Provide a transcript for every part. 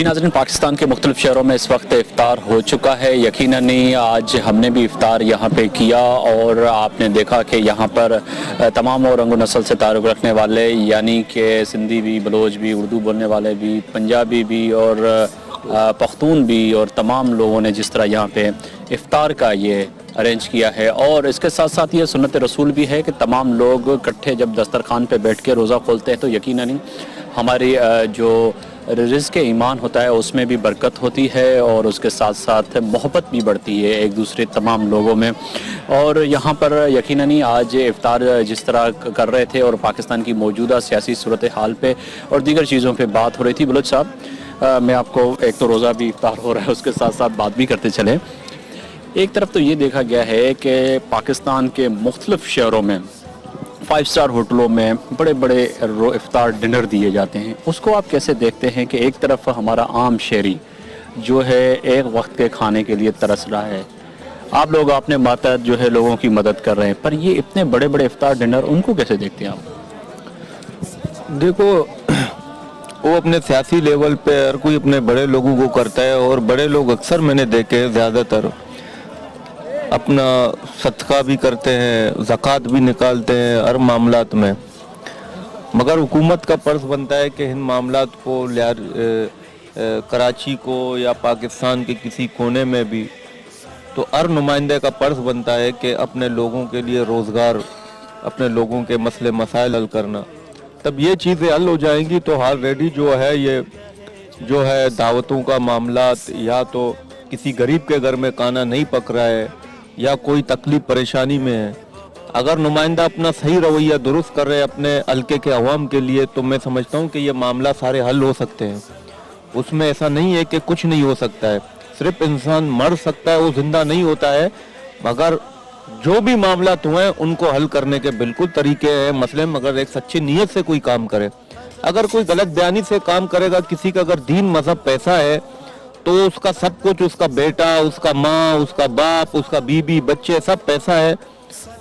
जी नाज़रीन, पाकिस्तान के मुख्तलिफ शहरों में इस वक्त इफ्तार हो चुका है। यकीनन ही आज हमने भी इफ्तार यहाँ पे किया और आपने देखा कि यहाँ पर तमाम और रंग नस्ल से ताल्लुक़ रखने वाले, यानी कि सिंधी भी, बलोच भी, उर्दू बोलने वाले भी, पंजाबी भी और पख्तून भी, और तमाम लोगों ने जिस तरह यहाँ पे इफ्तार का ये अरेंज किया है। और इसके साथ साथ ये सुन्नत रसूल भी है कि तमाम लोग इकट्ठे जब दस्तरखान पे बैठ के रोज़ा खोलते हैं तो यकीनन ही हमारी जो रिज़्क़ के ईमान होता है उसमें भी बरकत होती है और उसके साथ साथ मोहब्बत भी बढ़ती है एक दूसरे तमाम लोगों में। और यहाँ पर यकीनन ही आज इफ्तार जिस तरह कर रहे थे और पाकिस्तान की मौजूदा सियासी सूरत हाल पे और दीगर चीज़ों पे बात हो रही थी। बलोच साहब, मैं आपको, एक तो रोज़ा भी इफ्तार हो रहा है, उसके साथ साथ बात भी करते चले। एक तरफ तो ये देखा गया है कि पाकिस्तान के मुख्तलिफ शहरों में 5 स्टार होटलों में बड़े बड़े इफ्तार डिनर दिए जाते हैं, उसको आप कैसे देखते हैं कि एक तरफ हमारा आम शहरी जो है एक वक्त के खाने के लिए तरस रहा है, आप लोग अपने मातहत जो है लोगों की मदद कर रहे हैं, पर ये इतने बड़े बड़े इफ्तार डिनर, उनको कैसे देखते हैं आप? देखो, वो अपने सियासी लेवल पे हर कोई अपने बड़े लोगों को करता है और बड़े लोग अक्सर मैंने देखे ज़्यादातर अपना सदका भी करते हैं, ज़कात भी निकालते हैं हर मामलात में। मगर हुकूमत का फ़र्ज़ बनता है कि इन मामलात को कराची को या पाकिस्तान के किसी कोने में भी तो हर नुमाइंदे का फ़र्ज़ बनता है कि अपने लोगों के लिए रोज़गार, अपने लोगों के मसले मसाइल हल करना। तब ये चीज़ें हल हो जाएंगी तो ऑलरेडी जो है ये जो है दावतों का मामलात, या तो किसी गरीब के घर में खाना नहीं पक रहा है या कोई तकलीफ परेशानी में है, अगर नुमाइंदा अपना सही रवैया दुरुस्त कर रहे हैं अपने हल्के के अवाम के लिए, तो मैं समझता हूँ कि ये मामला सारे हल हो सकते हैं। उसमें ऐसा नहीं है कि कुछ नहीं हो सकता है, सिर्फ इंसान मर सकता है, वो जिंदा नहीं होता है। मगर जो भी मामला हुए उनको हल करने के बिल्कुल तरीके हैं मसले, मगर एक सच्ची नीयत से कोई काम करे। अगर कोई गलत बयानी से काम करेगा, किसी का अगर दीन मजहब पैसा है तो उसका सब कुछ, उसका बेटा, उसका माँ, उसका बाप, उसका बीबी, बच्चे, सब पैसा है,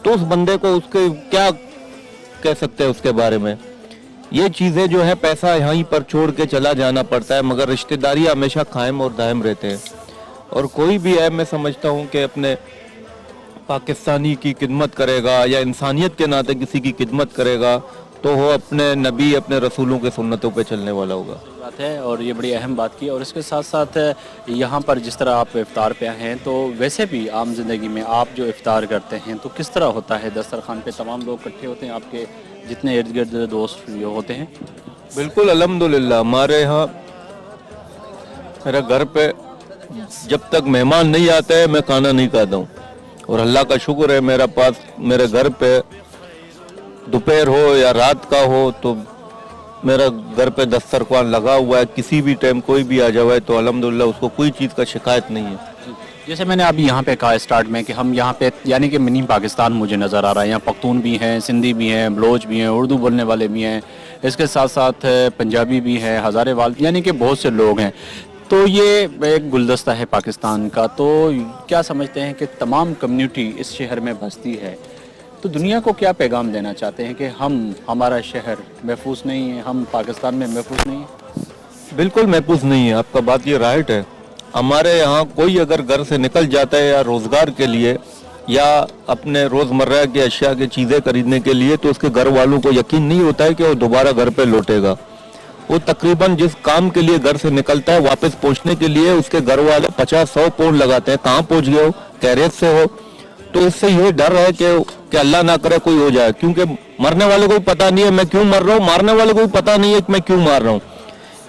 तो उस बंदे को उसके क्या कह सकते हैं उसके बारे में। ये चीज़ें जो है पैसा यहीं पर छोड़ के चला जाना पड़ता है, मगर रिश्तेदारी हमेशा कायम और दायम रहते हैं। और कोई भी है, मैं समझता हूँ कि अपने पाकिस्तानी की खिदमत करेगा या इंसानियत के नाते किसी की खिदमत करेगा तो वो अपने नबी, अपने रसूलों के सुन्नतों पे चलने वाला होगा। बात है, और ये बड़ी अहम बात की। और इसके साथ साथ यहाँ पर जिस तरह आप इफ्तार पे आए हैं, तो वैसे भी आम ज़िंदगी में आप जो इफ्तार करते हैं तो किस तरह होता है? दस्तरखान पे तमाम लोग इकट्ठे होते हैं, आपके जितने इर्द गिर्द दोस्त जो होते हैं? बिल्कुल, अल्हम्दुलिल्लाह। हमारे यहाँ मेरे घर पे जब तक मेहमान नहीं आते हैं मैं खाना नहीं खाता हूँ, और अल्लाह का शुक्र है मेरा पास, मेरे घर पे दोपहर हो या रात का हो तो मेरा घर पे दस्तरखान लगा हुआ है। किसी भी टाइम कोई भी आ जाए तो अल्हम्दुलिल्लाह उसको कोई चीज़ का शिकायत नहीं है। जैसे मैंने अभी यहाँ पे कहा स्टार्ट में कि हम यहाँ पे यानी कि मिनी पाकिस्तान मुझे नज़र आ रहा है। यहाँ पख्तून भी हैं, सिंधी भी हैं, बलोच भी हैं, उर्दू बोलने वाले भी हैं, इसके साथ साथ पंजाबी भी हैं, हज़ारे वाल, यानी कि बहुत से लोग हैं। तो ये एक गुलदस्ता है पाकिस्तान का। तो क्या समझते हैं कि तमाम कम्युनिटी इस शहर में बसती है, तो दुनिया को क्या पैगाम देना चाहते हैं कि हमारा शहर महफूज नहीं है, हम पाकिस्तान में महफूज नहीं है? बिल्कुल महफूज नहीं है, आपका बात ये राइट है। हमारे यहाँ कोई अगर घर से निकल जाता है या रोज़गार के लिए या अपने रोज़मर्रा के अशिया की चीज़ें खरीदने के लिए, तो उसके घर वालों को यकीन नहीं होता है कि वो दोबारा घर पे लौटेगा। वो तकरीबन जिस काम के लिए घर से निकलता है वापस पहुँचने के लिए उसके घर वाले 50-100 पोल लगाते हैं, कहाँ पहुँच गए हो, खैरियत से हो। तो इससे ये डर है कि अल्लाह ना करे कोई हो जाए, क्योंकि मरने वाले को भी पता नहीं है मैं क्यों मर रहा हूँ, मारने वाले को भी पता नहीं है कि मैं क्यों मार रहा हूँ।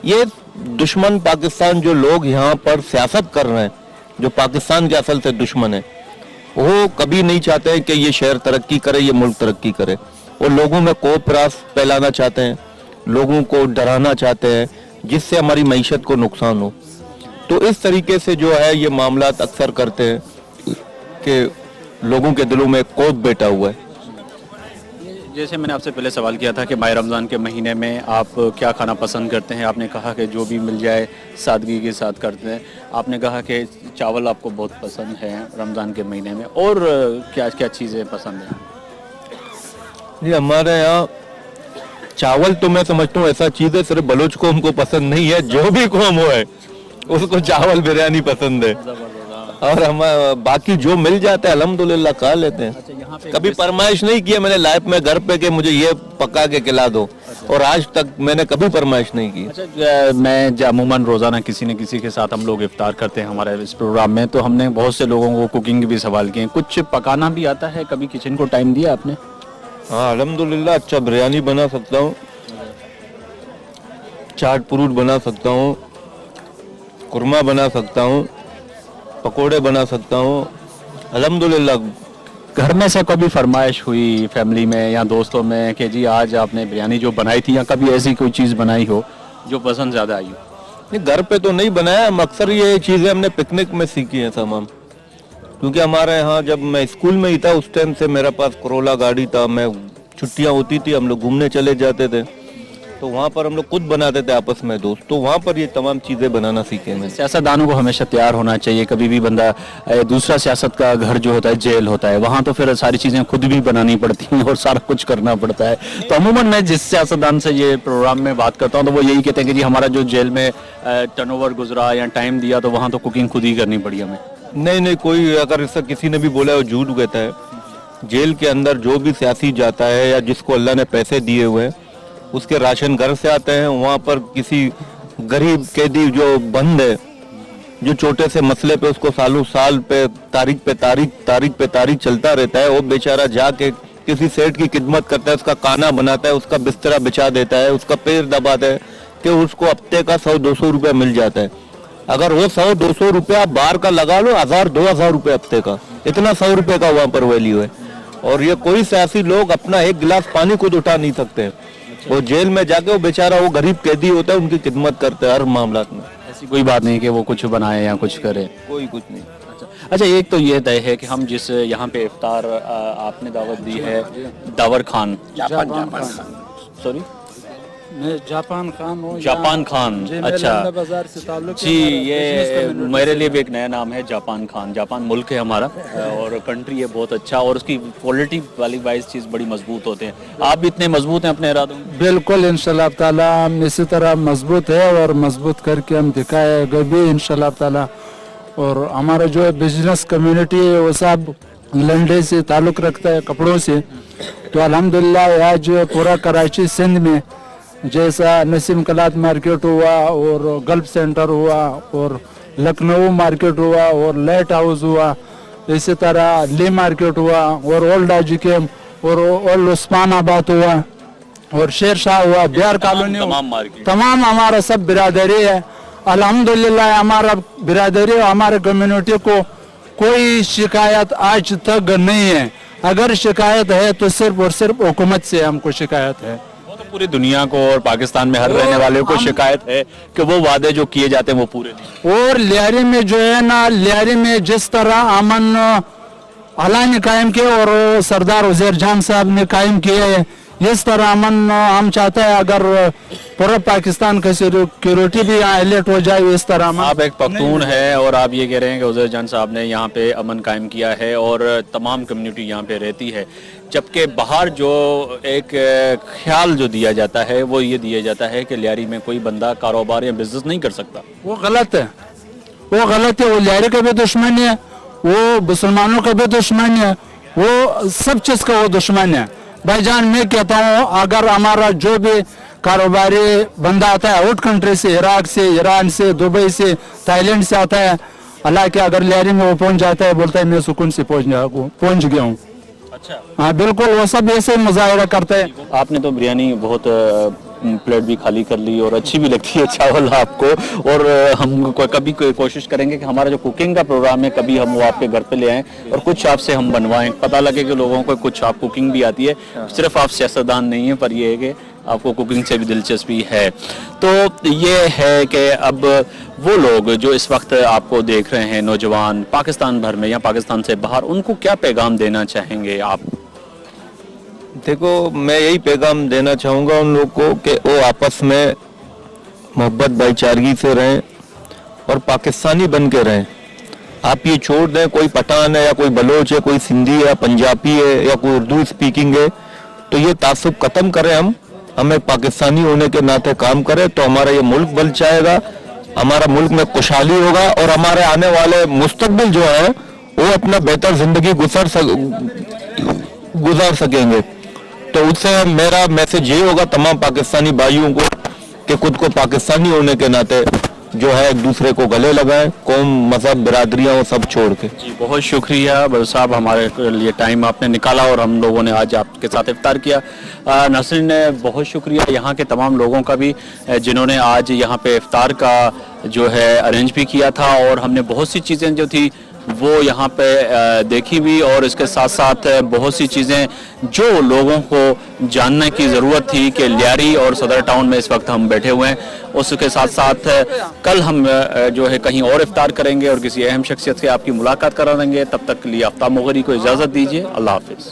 ये दुश्मन पाकिस्तान जो लोग यहाँ पर सियासत कर रहे हैं, जो पाकिस्तान के असल से दुश्मन है, वो कभी नहीं चाहते हैं कि ये शहर तरक्की करे, ये मुल्क तरक्की करे। वो लोगों में कोपरास फैलाना चाहते हैं, लोगों को डराना चाहते हैं, जिससे हमारी मईशत को नुकसान हो। तो इस तरीके से जो है ये मामलात अक्सर करते हैं कि लोगों के दिलों में कोप बैठा हुआ है। जैसे मैंने आपसे पहले सवाल किया था कि माह रमज़ान के महीने में आप क्या खाना पसंद करते हैं, आपने कहा कि जो भी मिल जाए सादगी के साथ करते हैं। आपने कहा कि चावल आपको बहुत पसंद है रमज़ान के महीने में, और क्या क्या चीज़ें पसंद हैं? जी, हमारे यहाँ चावल तो मैं समझता हूँ ऐसा चीज है सिर्फ बलोच को हमको पसंद नहीं है, जो भी कौम हो है उसको चावल बिरयानी पसंद है, और हम बाकी जो मिल जाता है अल्हम्दुलिल्लाह खा लेते हैं। कभी फरमाइश नहीं किया मैंने लाइफ में घर पे कि मुझे ये पका के खिला दो, और आज तक मैंने कभी फरमाइश नहीं की। अच्छा, मैं अमूमन रोज़ाना किसी न किसी के साथ हम लोग इफ्तार करते हैं हमारे इस प्रोग्राम में, तो हमने बहुत से लोगों को कुकिंग के भी सवाल किए। कुछ पकाना भी आता है? कभी किचन को टाइम दिया आपने? हाँ अल्हम्दुलिल्लाह अच्छा बिरयानी बना सकता हूँ, चाट पुरूट बना सकता हूँ, कुरमा बना सकता हूँ, पकोड़े बना सकता हूँ अल्हम्दुलिल्लाह। घर में से कभी फरमाइश हुई फैमिली में या दोस्तों में कि जी आज आपने बिरयानी जो बनाई थी, या कभी ऐसी कोई चीज़ बनाई हो जो पसंद ज़्यादा आई हो? नहीं, घर पे तो नहीं बनाया, हम अक्सर ये चीज़ें हमने पिकनिक में सीखी हैं तमाम, क्योंकि हमारे यहाँ जब मैं स्कूल में ही था उस टाइम से मेरे पास करोला गाड़ी था, मैं छुट्टियाँ होती थी हम लोग घूमने चले जाते थे, तो वहाँ पर हम लोग खुद बनाते थे आपस में दोस्त, तो वहाँ पर ये तमाम चीज़ें बनाना सीखे मैं। सियासतदानों को हमेशा तैयार होना चाहिए, कभी भी बंदा दूसरा सियासत का घर जो होता है जेल होता है, वहाँ तो फिर सारी चीज़ें खुद भी बनानी पड़ती हैं और सारा कुछ करना पड़ता है। तो अमूमन मैं जिस सियासतदान से ये प्रोग्राम में बात करता हूँ तो वो यही कहते हैं कि जी हमारा जो जेल में टर्नओवर गुजरा या टाइम दिया तो वहाँ तो कुकिंग खुद ही करनी पड़ी हमें। नहीं, कोई अगर इससे किसी ने भी बोला वो झूठ कहता है। जेल के अंदर जो भी सियासी जाता है या जिसको अल्लाह ने पैसे दिए हुए हैं उसके राशन घर से आते हैं, वहाँ पर किसी गरीब कैदी जो बंद है, जो छोटे से मसले पे उसको सालों साल पे तारीख पे तारीख चलता रहता है, वो बेचारा जाके किसी सेठ की खिदमत करता है, उसका खाना बनाता है, उसका बिस्तरा बिछा देता है, उसका पैर दबाता है कि उसको हफ्ते का 100-200 रुपया मिल जाता है। अगर वो 100-200 रुपया बाहर का लगा लो 1000-2000 रुपये हफ्ते का, इतना 100 रुपये का वहाँ पर वैल्यू है। और ये कोई सियासी लोग अपना एक गिलास पानी खुद उठा नहीं सकते, वो जेल में जाके वो बेचारा वो गरीब कैदी होता है उनकी खिदमत करते हैं हर मामला में। ऐसी कोई बात नहीं कि वो कुछ बनाए या कुछ करे, कोई कुछ नहीं। अच्छा, एक तो ये तय है कि हम जिस यहाँ पे इफ्तार आपने दावत दी है the power Khan, sorry Japan Khan हूँ। जापान खान, अच्छा बाजार से ताल्लुक जी, ये मेरे लिए भी एक नया नाम है जापान खान। जापान मुल्क है हमारा और कंट्री है बहुत अच्छा, और उसकी क्वालिटी वाली वाइज चीज़ बड़ी मजबूत होते हैं। आप भी इतने मजबूत हैं अपने इरादों में? बिल्कुल इंशाल्लाह ताला हम इसी तरह मजबूत है और मजबूत करके हम दिखाएगा भी इंशाल्लाह ताला। और हमारा जो बिजनेस कम्युनिटी है वो सब लंडे से ताल्लुक रखता है, कपड़ों से, तो अल्हम्दुलिल्लाह आज पूरा कराची सिंध में जैसा नसीम कलात मार्केट हुआ और गल्फ सेंटर हुआ और लखनऊ मार्केट हुआ और लाइट हाउस हुआ, इसी तरह ली मार्केट हुआ और ओल्ड एजुकेम और ओल्ड उस्मानाबाद हुआ और शेर शाह हुआ, बिहार कॉलोनी, तमाम हमारा सब बिरादरी है। अल्हम्दुलिल्लाह हमारा बिरादरी और हमारे कम्युनिटी को कोई शिकायत आज तक नहीं है। अगर शिकायत है तो सिर्फ और सिर्फ हुकूमत से हमको शिकायत है। पूरी दुनिया को और पाकिस्तान में हर रहने वाले को शिकायत है कि वो वादे जो किए जाते हैं वो पूरे नहीं। और लियारी में जो है ना, लियारी में जिस तरह अमन अल्लाह ने कायम किया और सरदार उजैर जान साहब ने कायम किया है, इस तरह अमन हम चाहते हैं अगर पूरा पाकिस्तान का सिक्योरिटी भी यहाँ अलर्ट हो जाए इस तरह। आप एक पख्तून है और आप ये कह रहे हैं कि उजैर जान साहब ने यहाँ पे अमन कायम किया है और तमाम कम्युनिटी यहाँ पे रहती है, जबकि बाहर जो एक ख्याल जो दिया जाता है वो ये दिया जाता है कि लियारी में कोई बंदा कारोबार या बिजनेस नहीं कर सकता। वो गलत है, वो गलत है। वो लियारी का भी दुश्मन है, वो मुसलमानों का भी दुश्मन है, वो सब चीज का वो दुश्मन है। भाईजान मैं कहता हूँ अगर हमारा जो भी कारोबारी बंदा आता है आउट कंट्री से, इराक से, ईरान से, दुबई से, थाईलैंड से आता है, अल्लाह के अगर लियारी में वो पहुंच जाता है, बोलता है मैं सुकून से पहुंच गया हूँ। अच्छा, हाँ बिल्कुल, वो सब ऐसे मुजाहिरा करते हैं। आपने तो बिरयानी बहुत प्लेट भी खाली कर ली और अच्छी भी लगती है चावल आपको, और हम कभी कोशिश करेंगे कि हमारा जो कुकिंग का प्रोग्राम है कभी हम वो आपके घर पे ले आएं और कुछ आपसे हम बनवाएं, पता लगे कि लोगों को कुछ आप कुकिंग भी आती है, सिर्फ आप सियासतदान नहीं है पर ये है कि आपको कुकिंग से भी दिलचस्पी है। तो ये है कि अब वो लोग जो इस वक्त आपको देख रहे हैं, नौजवान पाकिस्तान भर में या पाकिस्तान से बाहर, उनको क्या पैगाम देना चाहेंगे आप? देखो, मैं यही पैगाम देना चाहूँगा उन लोगों को कि वो आपस में मोहब्बत भाईचारगी से रहें और पाकिस्तानी बन के रहें। आप ये छोड़ दें कोई पठान है या कोई बलोच है, कोई सिंधी है, पंजाबी है या कोई उर्दू स्पीकिंग है, तो ये तासुब ख़त्म करें हम हम एक पाकिस्तानी होने के नाते काम करें तो हमारा ये मुल्क बल जाएगा, हमारा मुल्क में खुशहाली होगा और हमारे आने वाले मुस्तकबिल जो है वो अपना बेहतर जिंदगी गुजार सकेंगे। तो उससे मेरा मैसेज ये होगा तमाम पाकिस्तानी भाइयों को कि खुद को पाकिस्तानी होने के नाते जो है एक दूसरे को गले लगाएं, कौम मजहब बिरादरियां वो सब छोड़ के। जी बहुत शुक्रिया बल साहब, हमारे लिए टाइम आपने निकाला और हम लोगों ने आज आपके साथ इफ्तार किया। नसरीन ने बहुत शुक्रिया यहाँ के तमाम लोगों का भी जिन्होंने आज यहाँ पे इफ्तार का जो है अरेंज भी किया था, और हमने बहुत सी चीज़ें जो थी वो यहाँ पे देखी भी, और इसके साथ साथ बहुत सी चीज़ें जो लोगों को जानने की ज़रूरत थी कि लियारी और सदर टाउन में इस वक्त हम बैठे हुए हैं। उसके साथ साथ कल हम जो है कहीं और इफ्तार करेंगे और किसी अहम शख्सियत से आपकी मुलाकात करा देंगे। तब तक के लिए आफ्ताब मुगरी को इजाज़त दीजिए। अल्लाह हाफिज़।